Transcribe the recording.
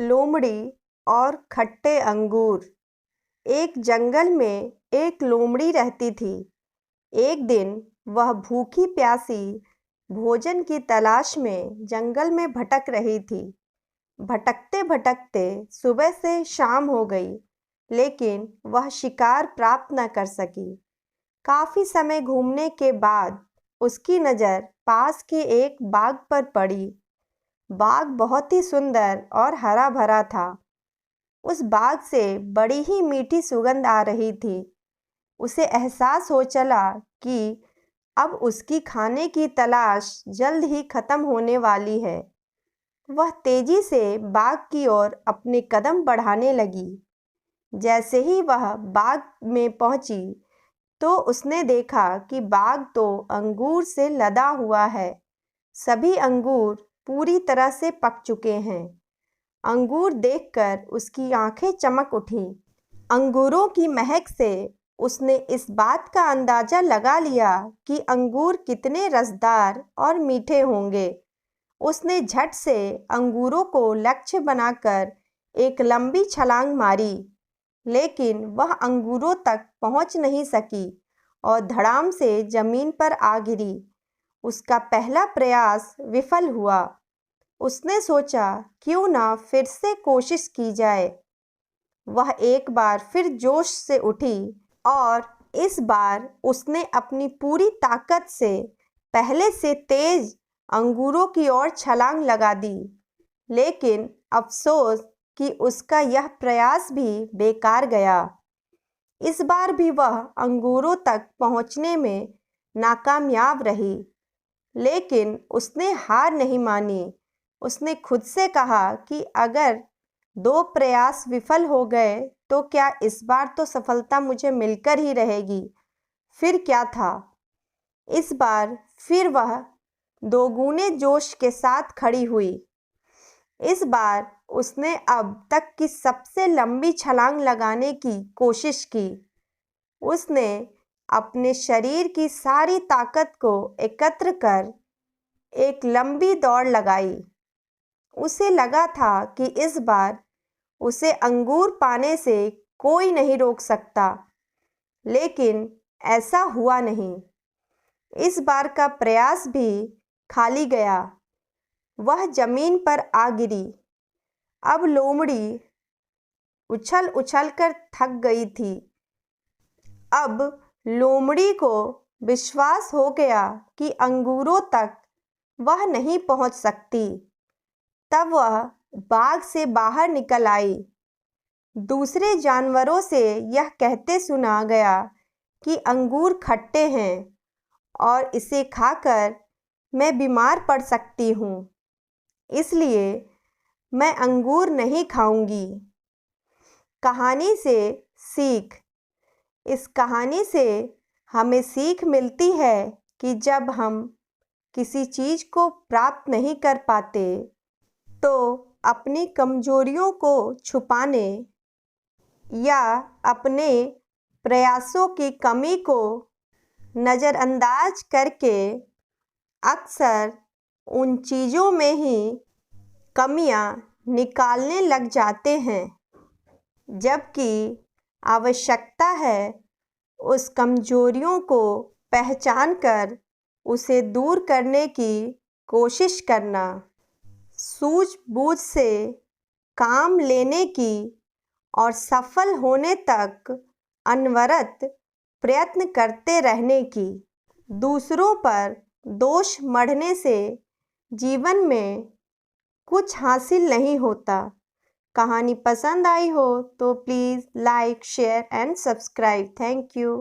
लोमड़ी और खट्टे अंगूर। एक जंगल में एक लोमड़ी रहती थी। एक दिन वह भूखी प्यासी भोजन की तलाश में जंगल में भटक रही थी। भटकते भटकते सुबह से शाम हो गई, लेकिन वह शिकार प्राप्त न कर सकी। काफी समय घूमने के बाद उसकी नज़र पास के एक बाग पर पड़ी। बाग बहुत ही सुंदर और हरा भरा था। उस बाग से बड़ी ही मीठी सुगंध आ रही थी। उसे एहसास हो चला कि अब उसकी खाने की तलाश जल्द ही खत्म होने वाली है। वह तेजी से बाग की ओर अपने कदम बढ़ाने लगी। जैसे ही वह बाग में पहुंची, तो उसने देखा कि बाग तो अंगूर से लदा हुआ है। सभी अंगूर पूरी तरह से पक चुके हैं। अंगूर देखकर उसकी आंखें चमक उठीं। अंगूरों की महक से उसने इस बात का अंदाजा लगा लिया कि अंगूर कितने रसदार और मीठे होंगे। उसने झट से अंगूरों को लक्ष्य बनाकर एक लंबी छलांग मारी, लेकिन वह अंगूरों तक पहुंच नहीं सकी और धड़ाम से जमीन पर आ गिरी। उसका पहला प्रयास विफल हुआ। उसने सोचा, क्यों ना फिर से कोशिश की जाए। वह एक बार फिर जोश से उठी और इस बार उसने अपनी पूरी ताकत से पहले से तेज अंगूरों की ओर छलांग लगा दी। लेकिन अफसोस कि उसका यह प्रयास भी बेकार गया। इस बार भी वह अंगूरों तक पहुंचने में नाकामयाब रही, लेकिन उसने हार नहीं मानी। उसने खुद से कहा कि अगर 2 प्रयास विफल हो गए तो क्या इस बार तो सफलता मुझे मिलकर ही रहेगी। फिर क्या था, इस बार फिर वह दोगुने जोश के साथ खड़ी हुई। इस बार उसने अब तक की सबसे लंबी छलांग लगाने की कोशिश की। उसने अपने शरीर की सारी ताकत को एकत्र कर एक लंबी दौड़ लगाई। उसे लगा था कि इस बार उसे अंगूर पाने से कोई नहीं रोक सकता, लेकिन ऐसा हुआ नहीं। इस बार का प्रयास भी खाली गया। वह जमीन पर आ गिरी। अब लोमड़ी उछल उछल कर थक गई थी। अब लोमड़ी को विश्वास हो गया कि अंगूरों तक वह नहीं पहुंच सकती। तब वह बाग से बाहर निकल आई। दूसरे जानवरों से यह कहते सुना गया कि अंगूर खट्टे हैं और इसे खाकर मैं बीमार पड़ सकती हूँ, इसलिए मैं अंगूर नहीं खाऊंगी। कहानी से सीख। इस कहानी से हमें सीख मिलती है कि जब हम किसी चीज़ को प्राप्त नहीं कर पाते, तो अपनी कमजोरियों को छुपाने या अपने प्रयासों की कमी को नज़रअंदाज करके अक्सर उन चीज़ों में ही कमियां निकालने लग जाते हैं, जबकि आवश्यकता है उस कमजोरियों को पहचान कर उसे दूर करने की कोशिश करना। सूझबूझ से काम लेने की और सफल होने तक अनवरत प्रयत्न करते रहने की। दूसरों पर दोष मढ़ने से जीवन में कुछ हासिल नहीं होता। कहानी पसंद आई हो तो please like, share and subscribe. Thank you.